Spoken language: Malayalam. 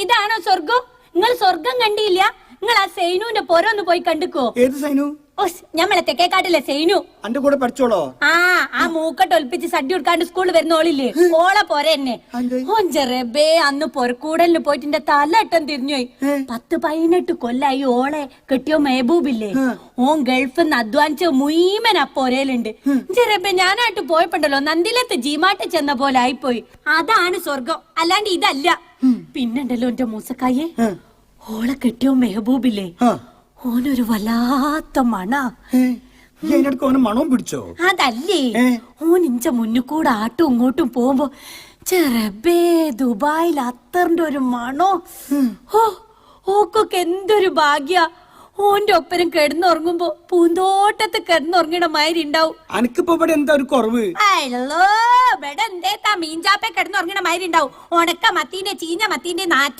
ഇതാണോ സ്വർഗം? നിങ്ങൾ സ്വർഗം കണ്ടില്ല? നിങ്ങൾ ആ സൈനുവിന്റെ പൊരൊന്ന് പോയി കണ്ടുക്കോ. ഏത് സൈനു? ഞമ്മളെ തെക്കേക്കാട്ടിലെ സൈനു. അന്റെ കൂടെ പഠിച്ചോളോ? ആ മൂക്കട്ട് ഒലിപ്പിച്ച് സദ്യ കൊടുക്കാണ്ട് സ്കൂളിൽ വരുന്ന ഓളില്ലേ, ഓളെ പോര തന്നെ. ഓഞ്ചറബേ അന്ന് പൊരക്കൂടലിന് പോയിട്ട് എന്റെ തലട്ടം തിരിഞ്ഞുപോയി. 10-18 കൊല്ലായി ഓളെ കെട്ടിയോ മെഹബൂബില്ലേ, ഓൻ ഗൾഫിൽ നിന്ന് അധ്വാനിച്ച മുഴുവൻ അപ്പോരയിലുണ്ട്. ചെറബേ ഞാനായിട്ട് പോയപ്പോണ്ടല്ലോ നന്ദിലത്ത് ജീമാട്ട് ചെന്ന പോലെ ആയിപ്പോയി. അതാണ് സ്വർഗം, അല്ലാണ്ട് ഇതല്ല. പിന്നുണ്ടല്ലോ എന്റെ മൂസക്കായെ, ഓളെ കെട്ടിയോ മെഹബൂബില്ലേ, ഓനൊരു വല്ലാത്ത മണ. മണവും പിടിച്ചോ? അതല്ലേ, ഓൻ ഇഞ്ച മുന്നിൽ കൂടെ ആട്ടും ഇങ്ങോട്ടും പോകുമ്പോ ചെറബേ ദുബായിൽ അത്തറിന്റെ ഒരു മണോ. ഓക്കൊക്കെ എന്തൊരു ഭാഗ്യ. ഓന്റെ ഒപ്പരം കിടന്നുറങ്ങുമ്പോ പൂന്തോട്ടത്ത് കിടന്നുറങ്ങണ മാതിരി ഉണ്ടാവും. അനക്കിപ്പോ ഇവിടെ എന്താ ഒരു കുറവ്? അല്ലോ ഇവിടെ എന്തേത്താ മീൻചാപ്പ കിടന്നുറങ്ങണ മാതിരി ഉണ്ടാവും. ഉണക്ക മത്തീന്റെ ചീഞ്ഞ മത്തീന്റെ നാറ്റോ.